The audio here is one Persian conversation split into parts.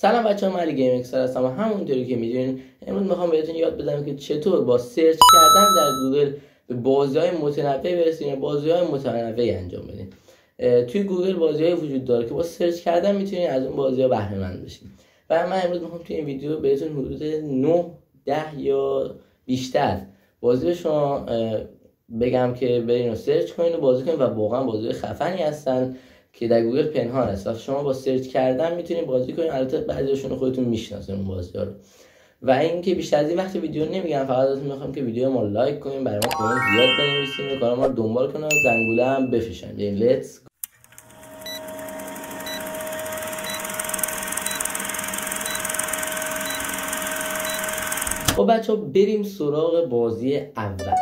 سلام بچه‌ها، من علی گیم اکسر هستم و همونطوری که میدونین امروز میخوام بهتون یاد بدم که چطور با سرچ کردن در گوگل به بازی‌های متنوعی برسین یا بازی‌های متنوعی انجام بدین. توی گوگل بازی‌های وجود داره که با سرچ کردن میتونین از اون بازی‌ها بهره مند بشین. و من امروز میخوام توی این ویدیو بهتون حدود 9 10 یا بیشتر بازی شما بگم که برین و سرچ کنین و بازی کنین و واقعا بازی خفنی هستن که در گوگل پنهان است و شما با سرچ کردن میتونید بازی کنید. البته بعضیاشون رو خودتون میشناسین اون بازی‌ها رو. و اینکه بیشتر از این وقت ویدیو نمیگم، فقط ازتون میخوام که ویدیو ما لایک کنین، برای ما کامنت زیاد بنویسین و کار ما رو دنبال کنین و زنگوله هم بفشن. یعنی لیتس خب بچه‌ها، بریم سراغ بازی اول.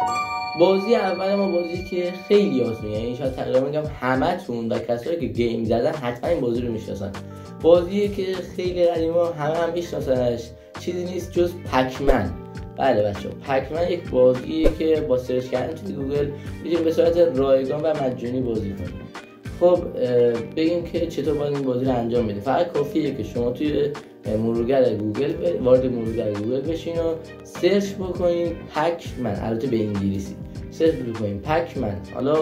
بازی اول ما بازی که خیلی آسونه، یعنی شاید تقریبا میگم همتون و کسایی که گیم زدن حتما این بازی رو میشناسن. بازیه که خیلی قدیمی هم میشناسنش، چیزی نیست جز پکمن. بله بچه‌ها، پکمن یک بازیه که با سرچ کردن توی گوگل میتونید به صورت رایگان و مجانی بازی کنید. خب بگیم که چطور باید این بازی رو انجام بدید. فقط کافیه که شما توی مرورگر گوگل وارد مرورگر گوگل بشین و سرچ بکنین پکمن، البته به انگلیسی سرچ بکنین پکمن، حالا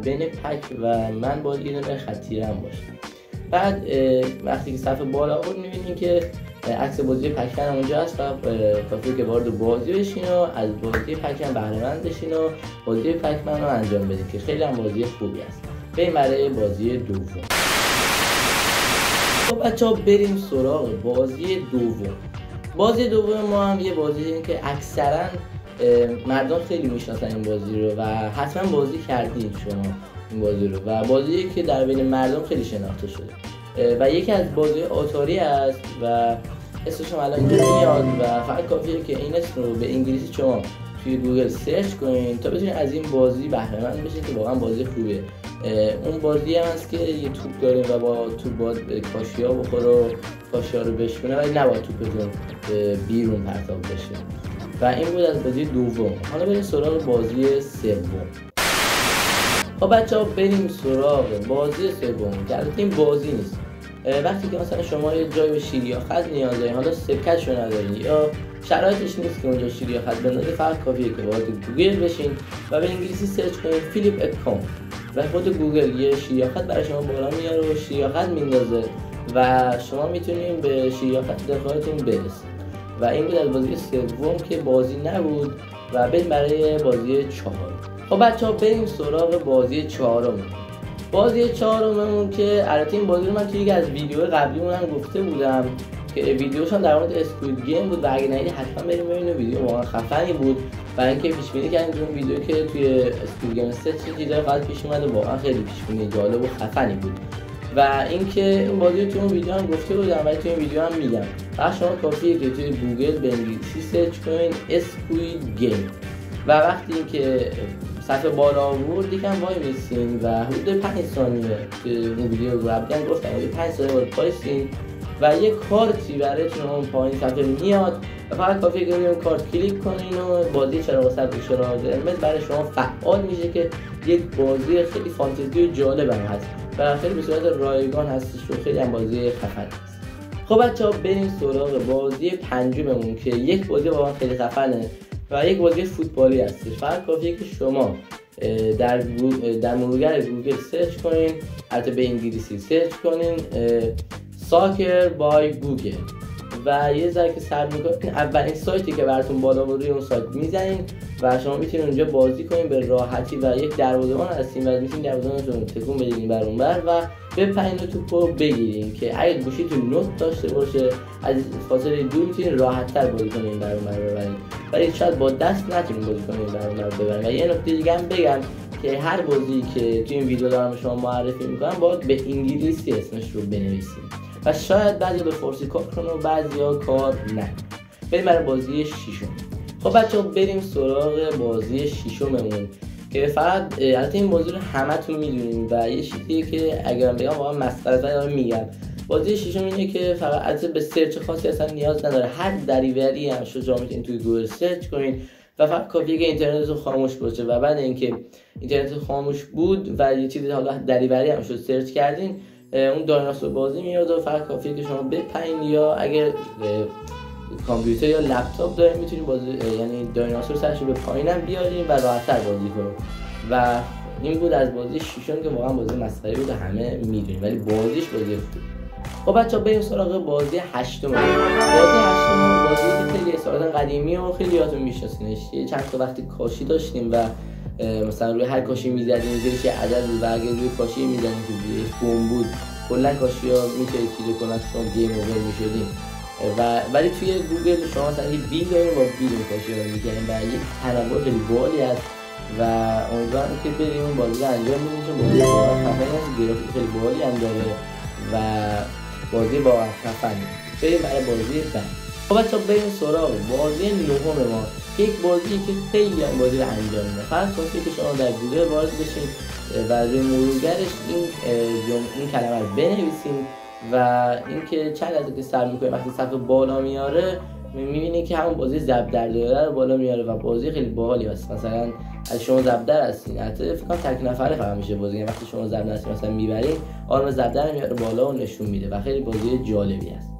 بین پک و من باید یه دونه خط تیره هم باشه. بعد وقتی که صفحه بالا بود میبینین که عکس بازی پکمن اونجا هست و کافیه که وارد بازی بشین و از بازی پکمن بهره مند بشین و بازی پکمن رو انجام بدین که خیلی هم بازی خوبی است. بریم برای بازی دوم. خب بچه‌ها، بریم سراغ بازی دوم. بازی دوم ما هم یه بازیه که اکثرا مردم خیلی میشناسن این بازی رو و حتما بازی کردید شما این بازی رو و بازیه که در بین مردم خیلی شناخته شده و یکی از بازی آتاری است و اسمش الان اینجا میاد و فقط کافیه که این اسم رو به انگلیسی شما توی گوگل سرچ کنین تا بتونین از این بازی بهره مند بشین که واقعا بازی خوبه. اون بازی هم هست که یه توپ داریم و با توپ باید کاشیا بخوره و کاشیا رو بشونه ولی نباید توپتون بیرون پرتاب بشه. و این بود از بازی دوم. حالا بریم سراغ بازی سوم. خب بچه‌ها، بریم سراغ بازی سوم که البته این بازی نیست. وقتی که مثلا شما یه جای به شیر یا خط نیاز دارین، حالا سکه‌شو ندارین یا شرایطش نیست که اونجا شیر یا خط بندازید، فقط کافیه که وارد گوگل بشین و به انگلیسی سرچ کنید فیلیپ اکام و خود گوگل یه شیر یا خط برای شما بالا میاره و شیر یا خط میندازه و شما میتونین به شیر یا خط دفاعتون برسید. و این بود از بازی سوم که بازی نبود و بریم برای بازی چهارم. خب بچه‌ها، بریم سراغ بازی چهارم. بازی چهارممون که البته این بازی رو من توی یک از ویدیوهای قبلیمون هم گفته بودم که ویدیوش هم در مورد اسکوید گیم بود و اگه ندیدید حتما بریم ببینید، ویدیو واقعا خفنی بود و اینکه پیش بینی کردیم اون ویدیو که توی اسکوید گیم 3 چیزای قبل پیش اومد و واقعا خیلی پیش بینی جالب و خفنی بود. و اینکه این بازی رو توی اون ویدیو هم گفته بودم ولی توی این ویدیو هم میگم، فقط شما کافیه که توی گوگل به انگلیسی سرچ کنین اسکوید گیم و وقتی که صفحه بالا آورد یکم وای میسین و حدود 5 ثانیه که اون ویدیو رو قبلا گفتم 5 ثانیه باید پایسین و یه کارتی برایتون اون پایین صفحه میاد و فقط کافیه که روی اون کارت کلیک کنین و بازی چراغ سبز و چراغ قرمز برای شما فعال میشه که یک بازی خیلی فانتزی و جالب هم هست و خیلی به صورت رایگان هستش و خیلی هم بازی خفن هست. خب بچه‌ها، بریم سراغ بازی پنجممون که یک بازی واقعا خیلی خفنه و یک بازی فوتبالی هستش. فقط کافیه که شما در مرورگر گوگل سرچ کنین، البته به انگلیسی سرچ کنین ساکر بای گوگل و یه ذره که صبر میکنین اولین سایتی که براتون بالا روی اون سایت میزنین و شما میتونید اونجا بازی کنین به راحتی و یک دروازه‌بان هستین و میتونید دروازه‌بانتون تکون بدین بر اون بر و بپرین و توپو بگیرین که اگه گوشیتون نوت داشته باشه از فاصله دور میتونید راحت‌تر بازی کنین بر اون بر ببرین، ولی شاید با دست نتونین بازی کنین بر اون بر ببرین. و یه نکته دیگه هم بگم که هر بازی که توی این ویدیو دارم شما معرفی میکنم باید به انگلیسی اسمش رو بنویسین و شاید بعضی به فارسی کار کنه و بعضیا کار نکنه. بریم برای بازی ششم. خب بچه‌ها، بریم سراغ بازی ششممون که فقط البته این بازی رو همتون میدونین و یه چیزیه که اگرم بگم واقعا مسخره دارم میگم. بازی ششم اینه که فقط البته به سرچ خاصی اصلا نیاز نداره، هر دریوری هم شما میتونین توی گوگل سرچ کنین و فقط کافیه که اینترنتتون خاموش باشه و بعد اینکه اینترنت خاموش بود و یه چیزی حالا دریوری هم شد سرچ کردین اون دایناسور بازی میاد و فقط کافیه که شما بپرین، یا اگر کامپیوتر یا لپتاپ دارین میتونین بازی یعنی دایناسور سرش به پایینم بیارین و راحت‌تر بازی کنین. و این بود از بازی ششم که واقعا بازی مسخره بود و همه میدونین، ولی بازیش بازی خوب. خب بچه‌ها بریم سراغ بازی هشتم. بازی هشتم بازی که خیلی اصالتا قدیمی و خیلیاتون میشناسینش. چند تا وقتی کاشی داشتیم و مثلا روی هر کاشی میزدیم زیرش یه عدد بود و اگه روی کاشی میزدیم که زیرش بمب بود کلا کاشی‌ها میترکید کنن شما گیم اوور میشدیم. ولی توی گوگل شما مثلا یه بیل داریم با بیل کاشی رو میکنیم و یه تنوع خیلی بالی هست و امیدوارم که بریم اون بازی رو انجام بدیم، چون بازی واقعا خفنی هست، گرافیک خیلی بالی هم داره و بازی واقعا خفنی. بریم برای بازی بعد. خب بچه‌ها بریم سراغ بازی نهم ما، یک بازی که خیلی این بازی رو انجام میده. فقط کافیه که شما در گوگل وارد بشین و روی مرورگرش این کلمه رو بنویسین و اینکه چند لحظه که سر میکنه وقتی صفحه بالا میاره میبینی که همون بازی زب در دایره رو بالا میاره و بازی خیلی باحالی هست. مثلا اگه شما زب در هستین، حتی فکر کنم تک نفره فقط میشه بازی، یعنی وقتی شما زب در هستین مثلا میبرین آرم زب در میاره بالا و نشون میده و خیلی بازی جالبی است.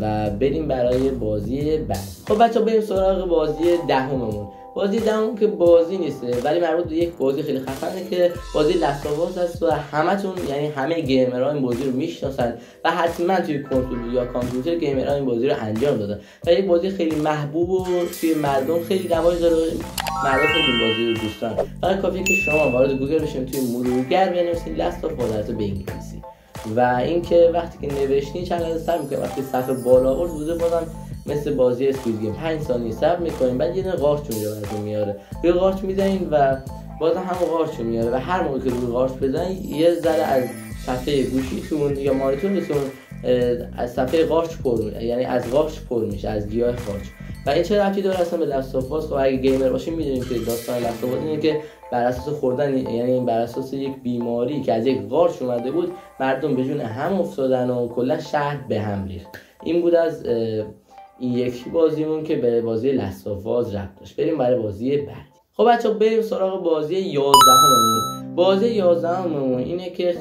و بریم برای بازی بعد. خب بچه‌ها بریم سراغ بازی دهممون. بازی دهم که بازی نیست ولی مربوط به یک بازی خیلی خفنه که بازی لاست آف اس هست و همتون یعنی همه گیمرها این بازی رو میشناسن و حتما توی کنسول یا کامپیوتر گیمرها این بازی رو انجام دادن و یک بازی خیلی محبوب و توی مردم خیلی رواج داره، مردم خیلی این بازی رو دوست دارن. فقط کافیه که شما وارد گوگل بشین، توی مرورگر بنویسین لاست آف اس به انگلیسی و اینکه وقتی که نوشتین چند لحظه صبر می‌کنید، وقتی صفحه بالا آورد بوده بازم مثل بازی اسکوید گیم 5 ثانیه صبر می‌کنین، بعد یه قارچ اونجا براتون میاره، روی قارچ میزنین و بازم همون قارچ میاره و هر موقع که روی قارچ بزنین یه ذره از صفحه گوشیتون یا مانیتورتون از صفحه قارچ پر میشه، یعنی از قارچ پر میشه، از گیاه قارچ. و این چه ربطی داره اصلا به لاست آف اس؟ خب اگه گیمر باشین میدونید که داستان لاست آف اس اینه که بر اساس خوردن، یعنی بر اساس یک بیماری که از یک قارچ اومده بود مردم به جون هم افتادن و کلا شهر به هم ریخت. این بود از این یکی بازیمون که به بازی لاست آف اس ربط داشت. بریم برای بازی بعدی. خب بچه‌ها بریم سراغ بازی 11مون. بازی 11مون اینه که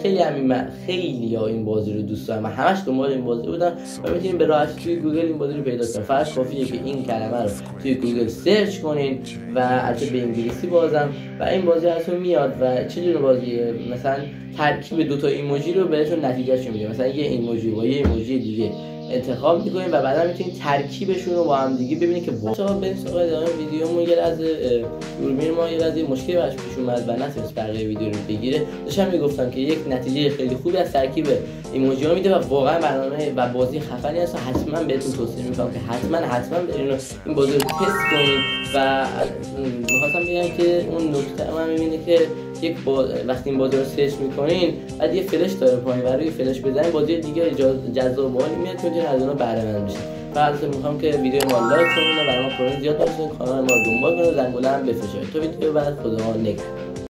خیلی این بازی رو دوست دارم و همش دنبال این بازی بودم و میتونین به راحتی توی گوگل این بازی رو پیدا کنین. فقط کافیه که این کلمه رو توی گوگل سرچ کنین و البته به انگلیسی بازم و این بازی ازتون میاد و چه جور بازیه، مثلا ترکیب دو تا ایموجی رو بهتون نتیجهش میده، مثلا یه ایموجی با یه ایموجی دیگه انتخاب میکنین و بعدا میتونین ترکیبشون رو با هم دیگه ببینید که واقعا بریم سراغ ادامه ویدیومون. یه لحظه دوربین ما یه لحظه مشکلی براش پیش اومد و نتونست بقیه ویدیو رو بگیره. داشتم میگفتم که یک نتیجه خیلی خوبی از ترکیب ایموجی ها میده و واقعا برنامه و بازی خفنی هست و حتما بهتون توصیه میکنم که حتما برین این بازی رو تست کنین و می‌خواستم بگم که اون نکته من میبینه که وقتی این بازی رو سرچ میکنین بعد یه فلش داره پایین و روی فلش بزنین بازی دیگه جذاب باحالی میاد، میتونین از اونها بهره مند بشین. بعد میخوام که ویدیو ما لایک کنین و برام کامنت زیاد بزنین، کانال ما رو دنبال کنین و زنگوله هم بفرستین. تو ویدیو بعد خدا نگهدار.